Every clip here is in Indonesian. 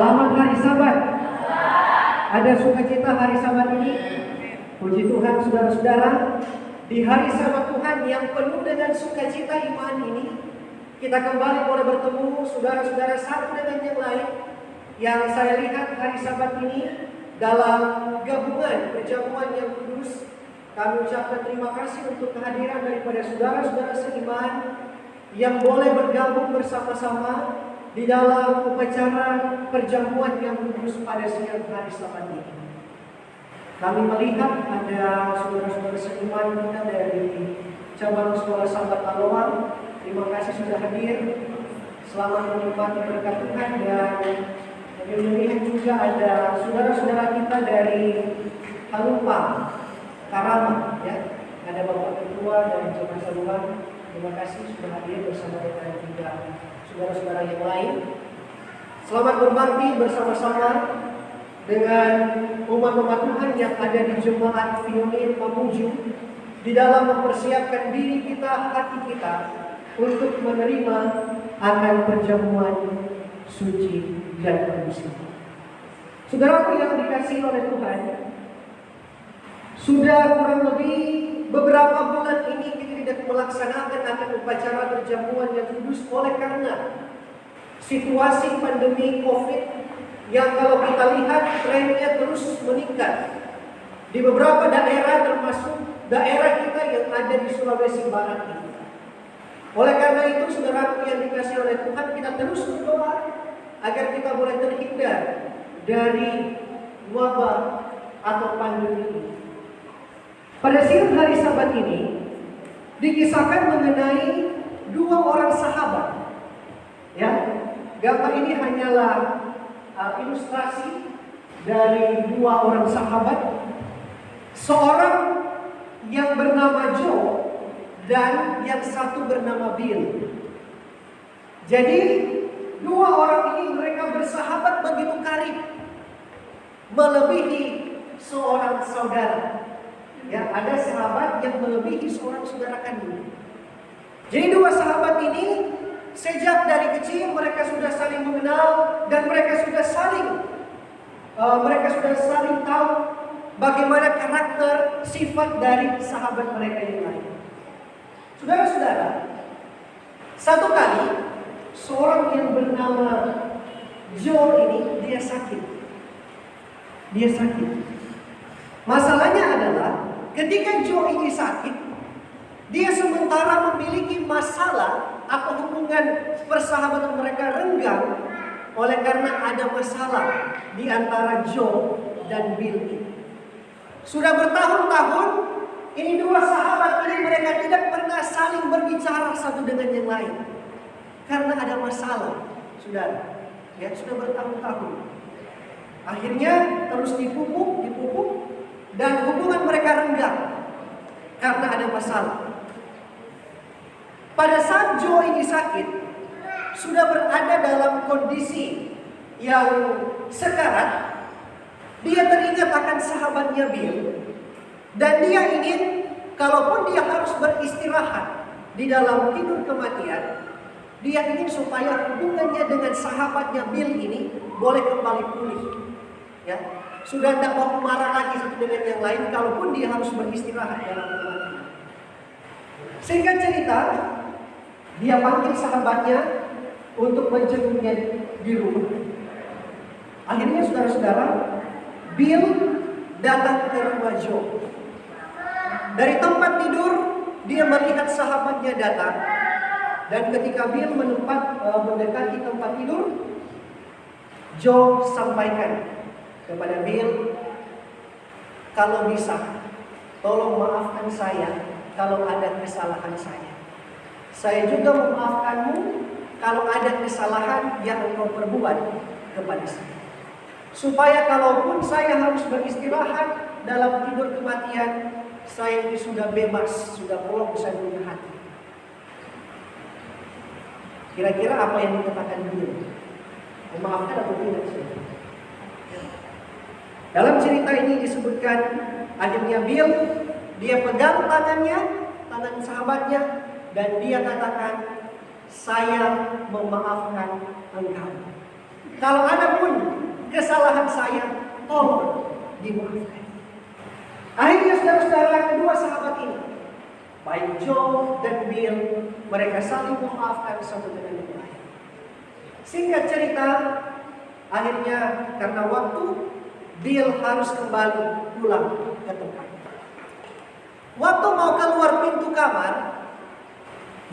Selamat hari Sabat. Ada sukacita hari Sabat ini? Puji Tuhan saudara-saudara. Di hari Sabat Tuhan yang penuh dengan sukacita iman ini, kita kembali boleh bertemu saudara-saudara satu dengan yang lain. Yang saya lihat hari Sabat ini dalam gabungan perjamuan yang kudus, kami ucapkan terima kasih untuk kehadiran daripada saudara-saudara seiman yang boleh bergabung bersama-sama di dalam upacara perjamuan yang kudus pada siang hari Sabat ini. Kami melihat ada saudara-saudara seiman kita dari cabang sekolah Sabat Aloan. Terima kasih sudah hadir. Selamat menikmati berkat Tuhan. Dan kami melihat juga ada saudara-saudara kita dari Halupa, Karama, ya. Ada Bapak Ketua dan Jemaat Saluan. Terima kasih sudah hadir bersama dengan tiga saudara-saudara yang lain. Selamat berbakti bersama-sama dengan umat-umat Tuhan yang ada di Jemaat Pionir Mamuju di dalam mempersiapkan diri kita, hati kita untuk menerima akan perjamuan suci dan kudus. Saudaraku yang dikasihi oleh Tuhan, sudah kurang lebih beberapa bulan ini kita tidak melaksanakan akan upacara perjamuan yang kudus oleh karena situasi pandemi COVID yang kalau kita lihat trennya terus meningkat di beberapa daerah, termasuk daerah kita yang ada di Sulawesi Barat ini. Oleh karena itu, saudara yang dikasihi oleh Tuhan, kita terus berdoa agar kita boleh terhindar dari wabah atau pandemi ini. Pada siang hari Sabat ini dikisahkan mengenai dua orang sahabat. Ya, gambar ini hanyalah ilustrasi dari dua orang sahabat, seorang yang bernama Joe dan yang satu bernama Bill. Jadi dua orang ini mereka bersahabat begitu karib, melebihi seorang saudara. Ya, ada sahabat yang melebihi seorang saudara kandung. Jadi dua sahabat ini sejak dari kecil mereka sudah saling mengenal dan mereka sudah saling tahu bagaimana karakter, sifat dari sahabat mereka yang lain. Saudara-saudara, satu kali seorang yang bernama Joe ini dia sakit. Masalahnya adalah ketika Joe ini sakit, dia sementara memiliki masalah atau hubungan persahabatan mereka renggang oleh karena ada masalah di antara Joe dan Bill ini. Sudah bertahun-tahun ini dua sahabat ini mereka tidak pernah saling berbicara satu dengan yang lain karena ada masalah, saudara. Ya, sudah bertahun-tahun. Akhirnya terus dipupuk dan hubungan mereka renggang karena ada masalah. Pada saat Joe ini sakit, sudah berada dalam kondisi yang sekarat, dia teringat akan sahabatnya Bill. Dan dia ingin, kalaupun dia harus beristirahat di dalam tidur kematian, dia ingin supaya hubungannya dengan sahabatnya Bill ini boleh kembali pulih. Ya, sudah tidak mau marah lagi satu dengan yang lain, kalaupun dia harus beristirahat dalam kematian. Singkat cerita, dia panggil sahabatnya untuk menjenguknya di rumah. Akhirnya saudara-saudara, Bill datang ke rumah Joe. Dari tempat tidur, dia melihat sahabatnya datang. Dan ketika Bill mendekati tempat tidur, Joe sampaikan kepada Bill, kalau bisa, tolong maafkan saya kalau ada kesalahan saya. Saya juga memaafkanmu kalau ada kesalahan yang engkau perbuat kepada saya. Supaya kalaupun saya harus beristirahat dalam tidur kematian, saya ini sudah bebas, sudah plong, saya punya hati. Kira-kira apa yang dikatakan dia? Memaafkan atau tidak? Dalam cerita ini disebutkan akhirnya Bill, dia pegang tangan sahabatnya, dan dia katakan, saya memaafkan engkau. Kalau ada pun kesalahan saya, tolong dimaafkan. Akhirnya saudara-saudara, kedua sahabat ini, baik Joe dan Bill, mereka saling memaafkan satu dengan yang lain. Singkat cerita, akhirnya karena waktu, Bill harus kembali pulang ke tempat. Waktu mau keluar pintu kamar,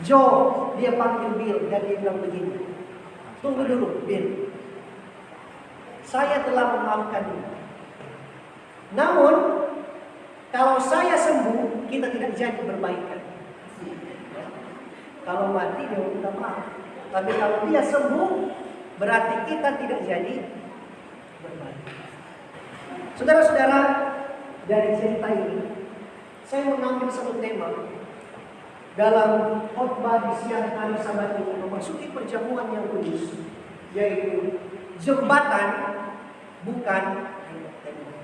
Joe dia panggil Bill dan dia bilang begini, tunggu dulu Bill, saya telah memaafkanmu. Namun kalau saya sembuh, kita tidak jadi berbaikan. Kalau mati dia minta maaf, tapi kalau dia sembuh, berarti kita tidak jadi berbaikan. Saudara-saudara, dari cerita ini saya mengambil satu tema dalam khotbah di siang hari Sabat ini, memasuki perjamuan yang kudus, yaitu jembatan bukan tembok.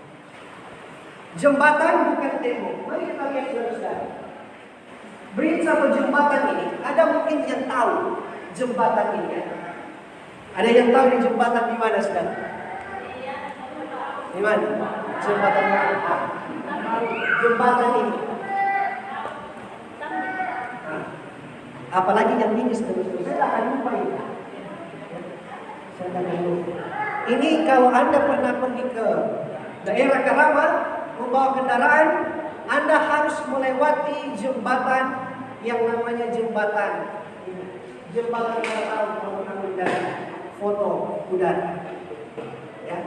Jembatan bukan tembok. Mari kita lihat saudara-saudara. Bridge atau jembatan ini, ada mungkin yang tahu jembatan ini ya. Ada yang tahu di jembatan di mana saudara? Di mana? Jembatan mana? Jembatan ini. Apalagi yang ini saudara-saudara. Saya akan lupa ini. Saya akan lupa. Ini kalau Anda pernah pergi ke daerah Karawang, membawa kendaraan, Anda harus melewati jembatan yang namanya jembatan ini. Jembatan Karawang kalau Anda dari foto udara. Ya.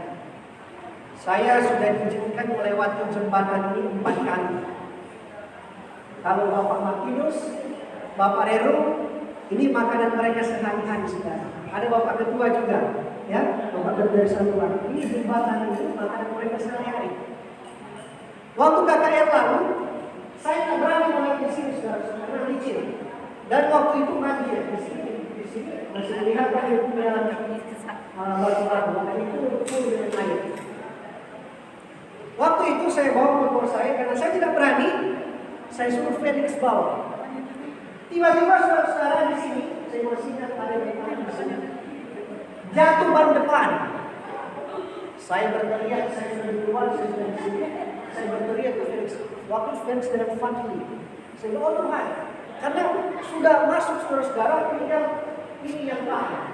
Saya sudah diizinkan melewati jembatan ini 4 kali. Kalau Bapak Martinus, Bapak Reru, ini makanan mereka sehari-hari sudah. Ada Bapak Ketua juga, ya, Bapak Ketua dari Santuan. Ini jembatan ini makanan mereka sehari-hari. Waktu KKR lalu, saya tak berani mulai di sini sudah, karena licin. Dan waktu itu mandi ya, di sini masih melihat kan dia punya batu-batu, dan itu full dengan air. Waktu itu saya bawa motor saya karena saya tidak berani, saya suruh Felix bawa. Tiba-tiba saudara-saudara di sini, saya masih ingat ada di sini, jatuh ban depan. Saya berteriak, saya sudah keluar, saya sudah di sini. Saya berteriak ke Felix. Waktu Felix dengan Fadli, saya bilang, oh Tuhan, karena sudah masuk saudara-saudara, ini yang tahan.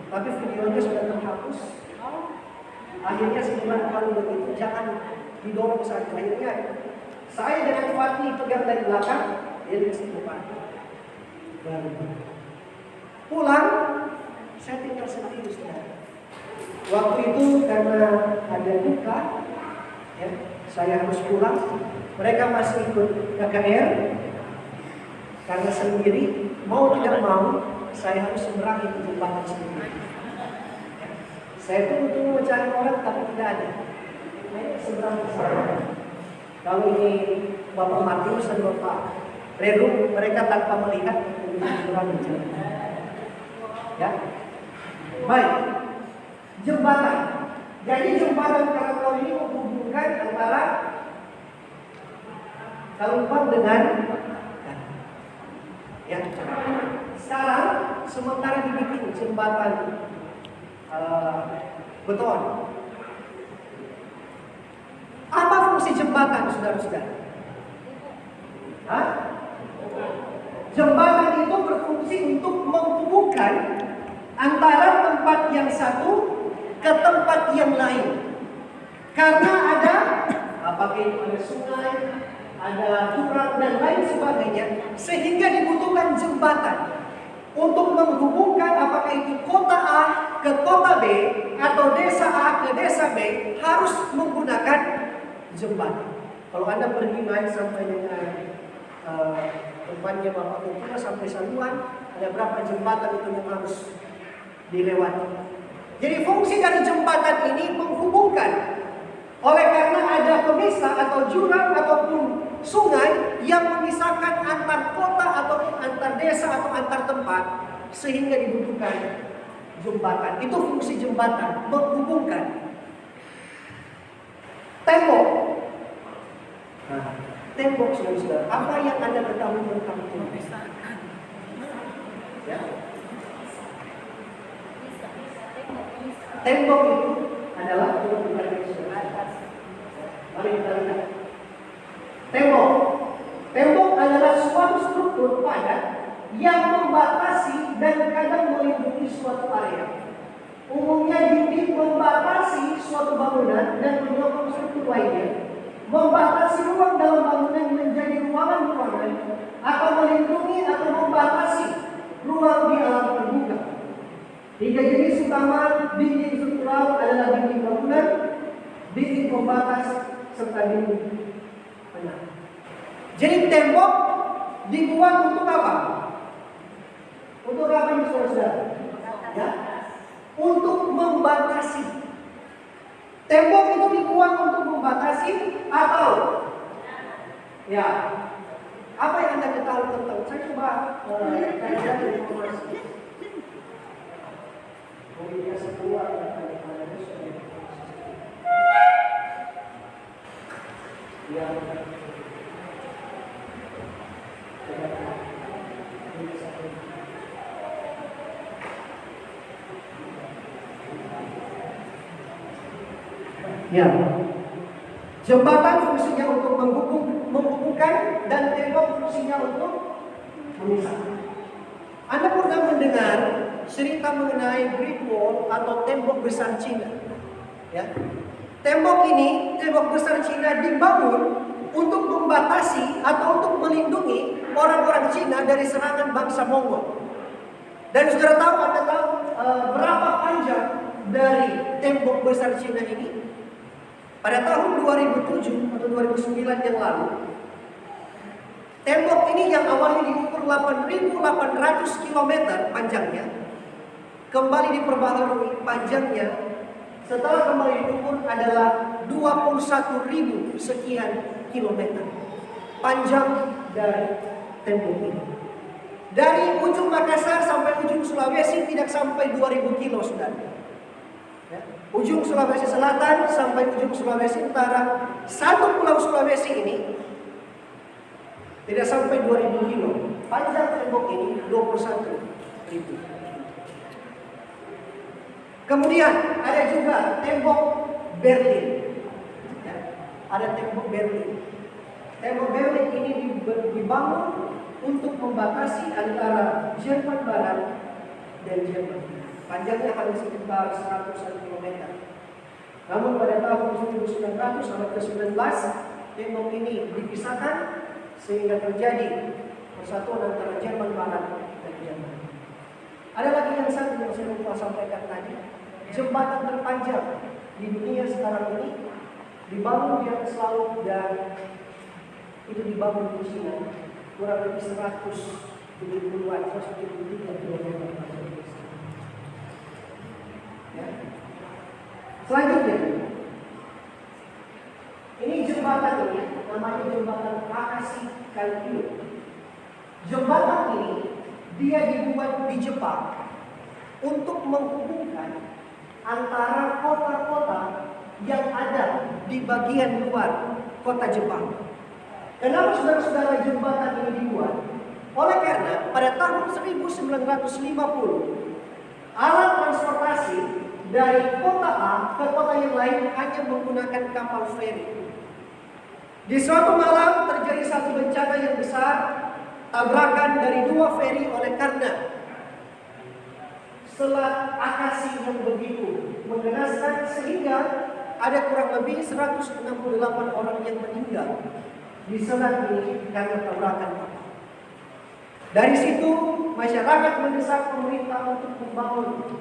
Tapi videonya sudah terhapus. Akhirnya saya bilang, kalau begitu jangan didorong saja. Akhirnya saya dengan Fadli pegang dari belakang, dia di depan. Pulang, saya tinggal sendiri saudara. Waktu itu karena ada duka, ya, saya harus pulang. Mereka masih ikut KKR. Karena sendiri, mau tidak mau, saya harus seberangi ke jembatan sendiri. Ya. Saya tunggu mencari orang, tapi tidak ada. Saya seberang ke sana. Kalau ini Bapak Martinus dan Bapak Reru, mereka tanpa melihat seberang jalan. Ya, baik. Jembatan. Jadi jembatan Karawang ini menghubungkan antara Kalumpang dengan ya. Sekarang sementara dibikin jembatan beton. Apa fungsi jembatan, saudara-saudara? Hah? Jembatan itu berfungsi untuk menghubungkan antara tempat yang satu ke tempat yang lain. Karena ada apakah itu ada sungai, ada jurang dan lain sebagainya, sehingga dibutuhkan jembatan untuk menghubungkan apakah itu kota A ke kota B atau desa A ke desa B, harus menggunakan jembatan. Kalau Anda pergi naik sampai dengan tempatnya Bapak Ketua sampai Saluan, ada berapa jembatan itu yang harus dilewati. Jadi fungsi dari jembatan ini menghubungkan. Oleh karena ada pemisah atau jurang ataupun sungai yang memisahkan antar kota ataupun antar desa atau antar tempat, sehingga dibutuhkan jembatan. Itu fungsi jembatan, menghubungkan. Tembok. Nah, tembok saudara-saudara. Apa yang Anda ketahui tentang tembok? Ya. Tembok itu adalah, mari kita lihat. Tembok adalah suatu struktur padat yang membatasi dan kadang melindungi suatu area. Umumnya dinding membatasi suatu bangunan dan menyokong struktur lainnya, membatasi ruang dalam bangunan menjadi ruangan-ruangan, atau melindungi atau membatasi ruang di alam terbuka. Tiga jenis utama dinding struktural adalah dinding bangunan, dinding pembatas, serta dinding penang. Jadi tembok dibuat untuk apa? Untuk apa ini saudara-saudara? Ya, untuk membatasi. Tembok itu dibuat untuk membatasi atau ya, apa yang Anda ketahui tentang? Saya coba cari informasi. Komunikasi keluar yang ya, jembatan fungsinya untuk menghubungkan dan tembok fungsinya untuk memisahkan. Anda pernah mendengar cerita mengenai Great Wall atau tembok besar Cina? Ya, tembok besar Cina dibangun untuk membatasi atau untuk melindungi orang-orang Cina dari serangan bangsa Mongol. Dan saudara tahu, Anda tahu berapa panjang dari tembok besar Cina ini? Pada tahun 2007 atau 2009 yang lalu, tembok ini yang awalnya diukur 8.800 km panjangnya, kembali diperbaharui panjangnya setelah kembali diukur adalah 21.000 sekian kilometer panjang dari tembok ini. Dari ujung Makassar sampai ujung Sulawesi tidak sampai 2.000 kilo, saudara. Ya. Ujung Sulawesi Selatan sampai ujung Sulawesi Utara, satu pulau Sulawesi ini tidak sampai 2.000 kilo. Panjang tembok ini 21.000. Kemudian ada juga tembok Berlin. Ya, ada tembok Berlin. Tembok Berlin ini dibangun untuk membatasi antara Jerman Barat dan Jerman. Panjangnya hanya sekitar 100 km. Namun pada tahun 1900 abad ke-19, tembok ini dipisahkan sehingga terjadi persatuan antara Jerman Barat dan Jerman. Ada lagi yang satu yang saya lupa sampaikan tadi. Jembatan terpanjang di dunia sekarang ini dibangun di atas laut dan itu dibangun di China, kurang lebih 173 km. Ya. Selanjutnya, ini jembatan ini namanya jembatan Akashi Kalkyo. Jembatan ini dia dibuat di Jepang untuk menghubungkan antara kota-kota yang ada di bagian luar kota Jepang. Kenapa saudara-saudara jembatan ini dibuat? Oleh karena pada tahun 1950 alat transportasi dari kota A ke kota yang lain hanya menggunakan kapal feri. Di suatu malam terjadi satu bencana yang besar, tabrakan dari dua feri oleh karena selat Akashi yang begitu menggenaskan sehingga ada kurang lebih 168 orang yang meninggal di selat ini karena tabrakan kapal. Dari situ masyarakat mendesak pemerintah untuk membangun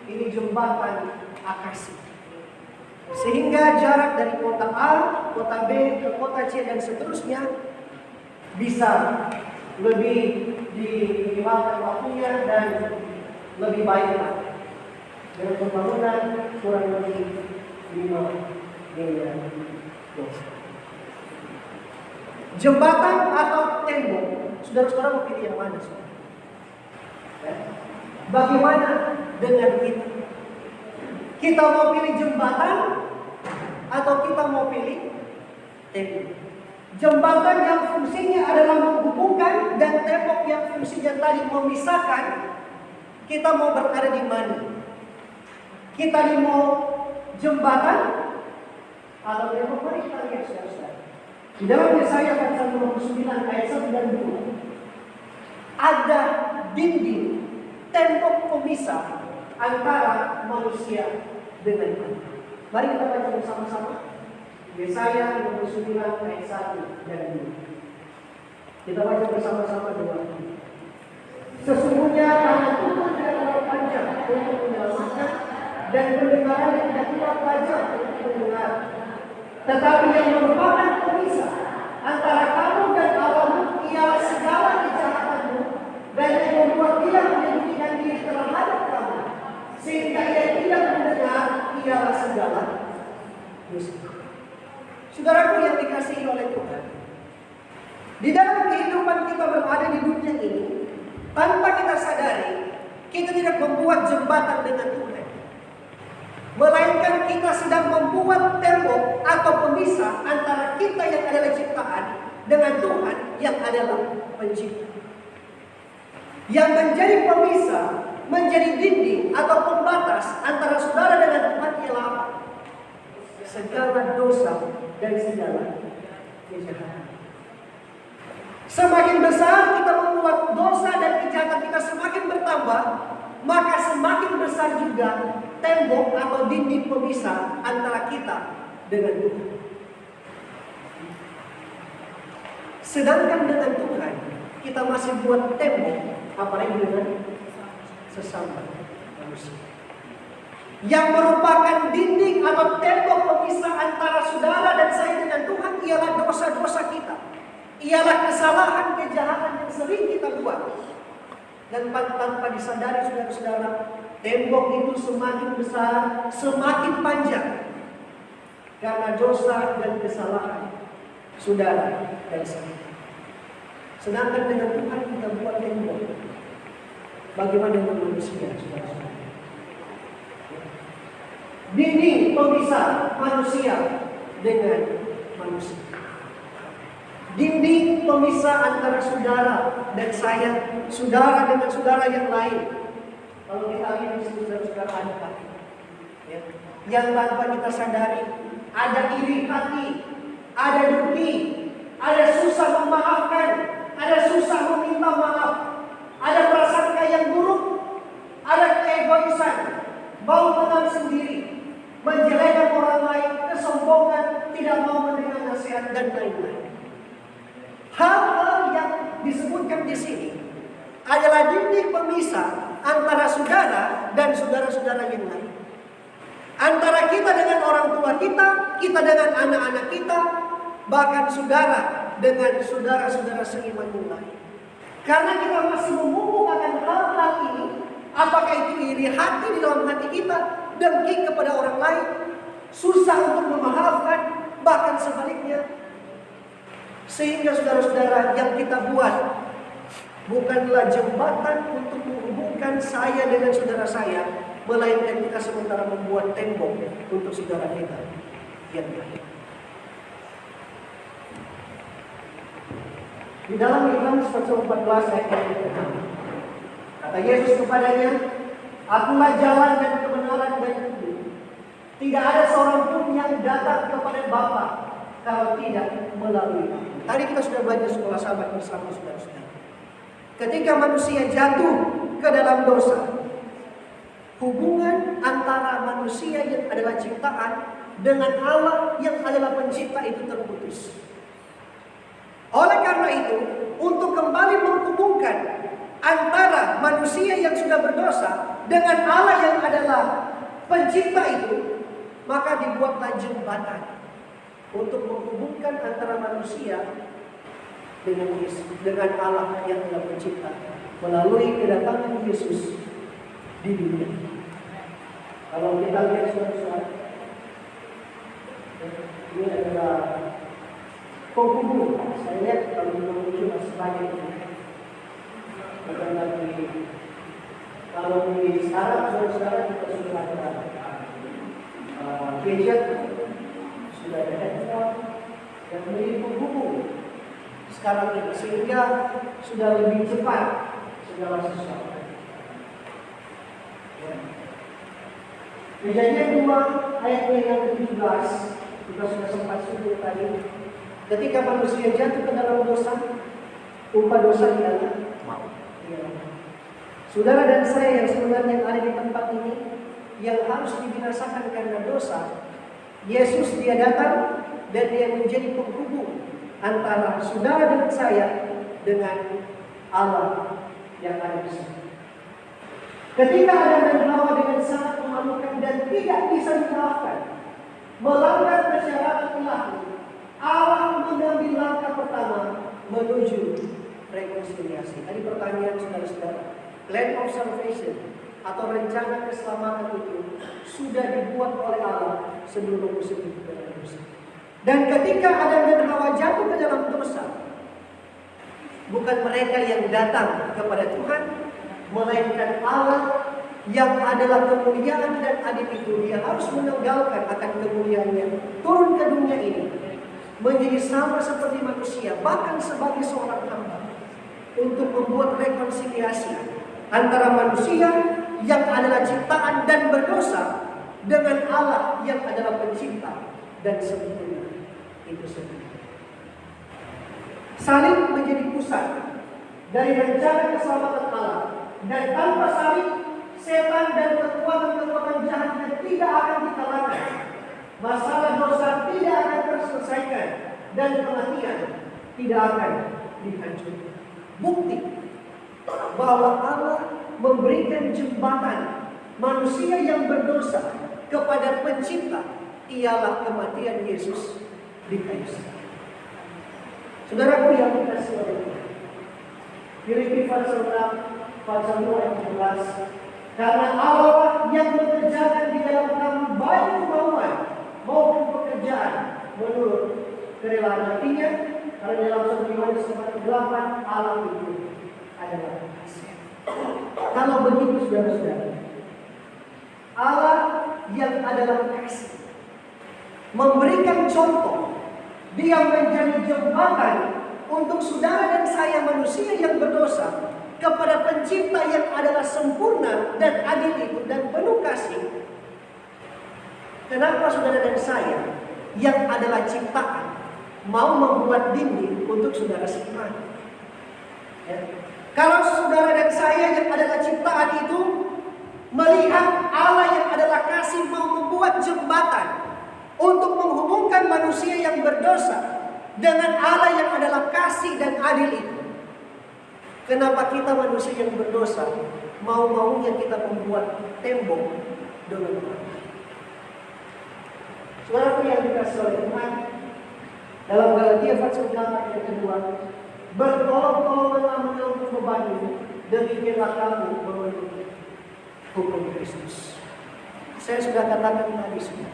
ini jembatan Akashi, sehingga jarak dari kota A, kota B ke kota C dan seterusnya bisa lebih diminimalkan waktunya dan lebih baiklah dengan pembangunan kurang lebih 5 miliar dolar. Jembatan atau tembok, saudara-saudara mau pilih yang mana? Ya. Bagaimana dengan kita? Kita mau pilih jembatan atau kita mau pilih tembok? Jembatan yang fungsinya adalah menghubungkan dan tembok yang fungsinya tadi memisahkan. Kita mau berada di mana? Kita mau jembatan atau tembok? Mari kita lihat saudara-saudara. Di dalam Yesaya pasal 59 ayat 1 dan 2 ada dinding tembok pemisah antara manusia dengan Allah. Mari kita baca bersama-sama. Yesaya 59 ayat 1 dan 2. Kita baca bersama-sama dua. Sesungguhnya tangan Tuhan tidak terlalu panjang untuk menyelamatkan, dan pendengaran yang tidak kuat tajam untuk mendengar. Tetapi yang merupakan pemisah antara kamu dan Allahmu ialah segala kejahatanmu, dan yang membuat dia menyembunyikan diri terhadap kamu, sehingga ia tidak mendengar ialah segala dosa. Saudaraku yang dikasihi oleh Tuhan, di dalam kehidupan kita berada di dunia ini, tanpa kita sadari, kita tidak membuat jembatan dengan Tuhan, melainkan kita sedang membuat tembok atau pemisah antara kita yang adalah ciptaan dengan Tuhan yang adalah pencipta. Yang menjadi pemisah, menjadi dinding atau pembatas antara saudara dengan Tuhan ialah apa? Segala dosa dan segala kejahatan. Semakin besar kita membuat dosa dan kejahatan kita semakin bertambah, maka semakin besar juga tembok atau dinding pemisah antara kita dengan Tuhan. Sedangkan dengan Tuhan kita masih buat tembok, apalagi dengan sesama manusia. Yang merupakan dinding atau tembok pemisah antara saudara dan saya dengan Tuhan ialah dosa-dosa kita. Ialah kesalahan, kejahatan yang sering kita buat. Dan tanpa disadari saudara-saudara, tembok itu semakin besar, semakin panjang. Karena dosa dan kesalahan saudara dan saya. Sedangkan dengan Tuhan kita buat tembok. Bagaimana dengan manusia, saudara-saudara? Dinding pemisah manusia dengan manusia. Dinding pemisah antara saudara dan saya, saudara dengan saudara yang lain. Kalau kita lihat di sini saudara-saudara ada ya, yang tanpa kita sadari, ada iri hati, ada dengki, ada susah memaafkan, ada susah meminta maaf, ada prasangka yang buruk, ada keegoisan, mau menang sendiri, menjelekkan orang lain, kesombongan, tidak mau mendengar nasihat dan lain-lain. Hal-hal yang disebutkan di sini adalah dinding pemisah antara saudara dan saudara-saudara yang lain. Antara kita dengan orang tua kita, kita dengan anak-anak kita, bahkan saudara dengan saudara-saudara seiman yang lain. Karena kita masih memupuk akan hal-hal ini, apakah itu iri hati di dalam hati kita, dengki kepada orang lain, susah untuk memaafkan, bahkan sebaliknya. Sehingga saudara-saudara yang kita buat bukanlah jembatan untuk menghubungkan saya dengan saudara saya, melainkan kita sementara membuat tembok untuk saudara kita yang lain. Di dalam Yohanes pasal 14 ayat 6, kata Yesus kepadanya, "Akulah jalan dan kebenaran dan hidup. Tidak ada seorang pun yang datang kepada Bapa kalau tidak melalui Aku." Tadi kita sudah belajar sekolah sahabat bersama saudara-saudara. Ketika manusia jatuh ke dalam dosa, hubungan antara manusia yang adalah ciptaan dengan Allah yang adalah pencipta itu terputus. Oleh karena itu, untuk kembali menghubungkan antara manusia yang sudah berdosa dengan Allah yang adalah pencipta itu, maka dibuatlah jembatan untuk menghubungkan antara manusia dengan Yesus, dengan Allah yang adalah pencipta, melalui kedatangan Yesus di dunia. Kalau kita lihat saudara, ini adalah penghubung. Saya lihat kalau menuju masih banyak. Bukan lagi kalau di sekarang saudara kita sudah ada gadget, sudah ada handphone yang menjadi penghubung sekarang ini, sehingga sudah lebih cepat segala sesuatu. Kejadian 2 ayatnya yang ke-17, kita sudah sempat sebut tadi. Ketika manusia jatuh ke dalam dosa, upah dosa ialah maut. Saudara dan saya yang sebenarnya ada di tempat ini, yang harus dibinasakan karena dosa, Yesus dia datang dan dia menjadi penghubung antara saudara dan saya dengan Allah yang ada di sana. Ketika Adam dan Hawa dengan sangat memalukan dan tidak bisa dimaafkan, melanggar persyaratan ilahi, Allah mengambil langkah pertama menuju rekonsiliasi. Tadi pertanyaan saudara-saudara, plan of salvation atau rencana keselamatan itu sudah dibuat oleh Allah sebelum musim itu dalam dosa. Dan ketika Adam dan Hawa jatuh ke dalam dosa, bukan mereka yang datang kepada Tuhan, melainkan Allah yang adalah kemuliaan dan adil itu. Dia harus meninggalkan akan kemuliaannya, turun ke dunia ini, menjadi sama seperti manusia, bahkan sebagai seorang hamba, untuk membuat rekonsiliasi antara manusia yang adalah ciptaan dan berdosa dengan Allah yang adalah pencipta dan sempurna itu sendiri. Salib menjadi pusat dari rencana keselamatan Allah, dan tanpa salib setan dan kekuatan-kekuatan jahat tidak akan dikalahkan. Masalah dosa tidak akan terselesaikan dan kematian tidak akan dihancurkan. Bukti bahwa Allah memberikan jembatan manusia yang berdosa kepada pencipta ialah kematian Yesus di kayu salib. Saudaraku yang dikasihi oleh Tuhan, Filipi pasal 6 pasal 2 ayat 11, karena Allah yang mengerjakan di dalam kamu baik kemauan maupun pekerjaan menurut kerelaan hatinya, karena dalam 1 Yohanes 4:8 Allah itu adalah kasih. Kalau begitu saudara-saudara, Allah yang adalah kasih memberikan contoh, dia menjadi jembatan untuk saudara dan saya manusia yang berdosa kepada pencipta yang adalah sempurna dan adil itu dan penuh kasih. Kenapa saudara dan saya yang adalah ciptaan mau membuat dinding untuk saudara seiman? Ya. Kalau saudara dan saya yang adalah ciptaan itu melihat Allah yang adalah kasih mau membuat jembatan untuk menghubungkan manusia yang berdosa dengan Allah yang adalah kasih dan adil itu, kenapa kita manusia yang berdosa mau-maunya kita membuat tembok dengan Allah? Saudaraku yang dikasihi oleh Tuhan, dalam Galatia pasal 8 ayat kedua, bertolong-tolonglah menanggung bebanmu, demikianlah kamu memenuhi hukum Kristus. Saya sudah katakan tadi semua.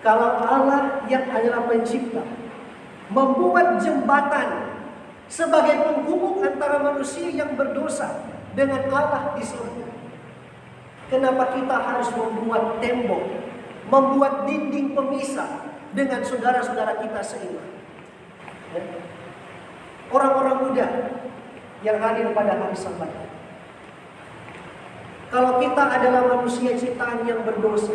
Kalau Allah yang adalah pencipta membuat jembatan sebagai penghubung antara manusia yang berdosa dengan Allah di surga, kenapa kita harus membuat tembok, membuat dinding pemisah dengan saudara-saudara kita seiman? Orang-orang muda yang hadir pada hari Sabat, kalau kita adalah manusia ciptaan yang berdosa,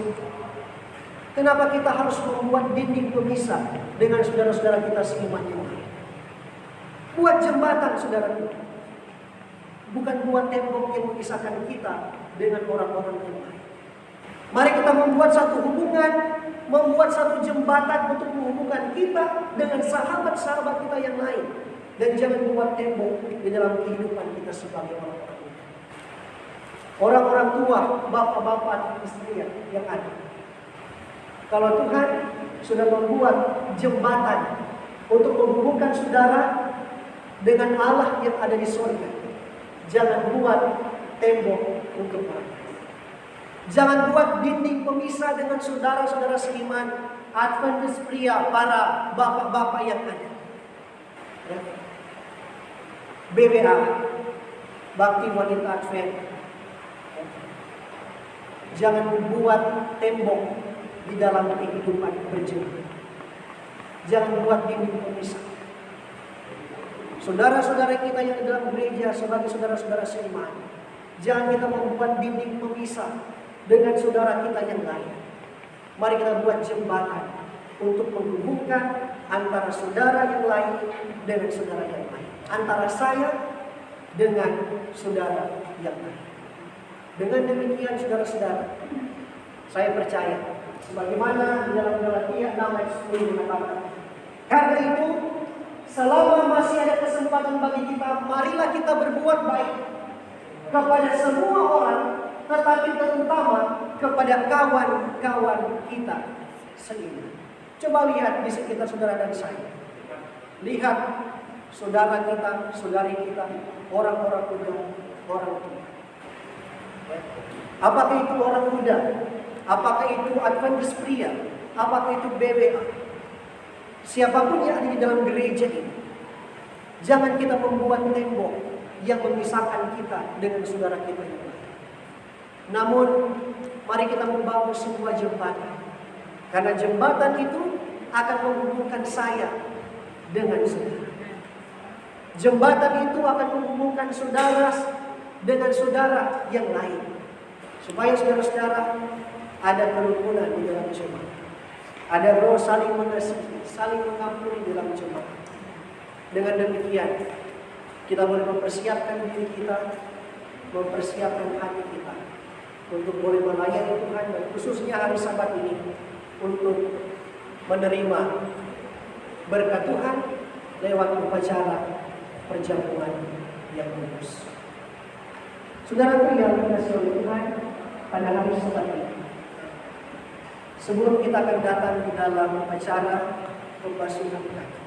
kenapa kita harus membuat dinding pemisah dengan saudara-saudara kita seiman yang lain? Buat jembatan, saudara. Bukan buat tembok yang memisahkan kita dengan orang-orang yang lain. Mari kita membuat satu hubungan, membuat satu jembatan untuk menghubungkan kita dengan sahabat-sahabat kita yang lain. Dan jangan membuat tembok di dalam kehidupan kita sebagai orang-orang muda. Orang-orang tua, bapak-bapak, istri yang ada. Kalau Tuhan sudah membuat jembatan untuk menghubungkan saudara dengan Allah yang ada di surga, jangan buat tembok untuk mereka. Jangan buat dinding pemisah dengan saudara-saudara seiman, Adventist pria, para bapak-bapak yang ada. Ya. BWA, Bakti Wanita Advent. Jangan membuat tembok di dalam kehidupan berjemaah. Jangan buat dinding pemisah. Saudara-saudara kita yang di dalam gereja sebagai saudara-saudara seiman, jangan kita membuat dinding pemisah dengan saudara kita yang lain. Mari kita buat jembatan untuk menghubungkan antara saudara yang lain dengan saudara yang lain, antara saya dengan saudara yang lain. Dengan demikian saudara-saudara, saya percaya sebagaimana di dalam Galatia 6 ayat 10 mengatakan, karena itu selama masih ada kesempatan bagi kita, marilah kita berbuat baik kepada semua orang, tetapi terutama kepada kawan-kawan kita sendiri. Coba lihat di sekitar saudara dan saya. Lihat saudara kita, saudari kita, orang-orang muda, orang tua. Apakah itu orang muda? Apakah itu Adventist pria? Apakah itu BWA? Siapapun yang ada di dalam gereja ini, jangan kita membuat tembok yang memisahkan kita dengan saudara kita yang lain. Namun, mari kita membangun sebuah jembatan. Karena jembatan itu akan menghubungkan saya dengan saudara. Jembatan itu akan menghubungkan saudara dengan saudara yang lain. Supaya saudara-saudara ada kerukunan di dalam jemaat. Ada roh saling mengasihi, saling mengampuni di dalam jemaat. Dengan demikian, kita boleh mempersiapkan diri kita, mempersiapkan hati kita untuk boleh melayani Tuhan, dan khususnya hari Sabat ini untuk menerima berkat Tuhan lewat upacara perjamuan yang kudus. Saudaraku yang dikasihi oleh Tuhan, pada hari Sabat ini, sebelum kita akan datang di dalam acara pembasuhan kaki,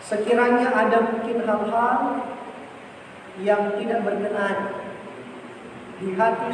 sekiranya ada mungkin hal-hal yang tidak berkenan di hati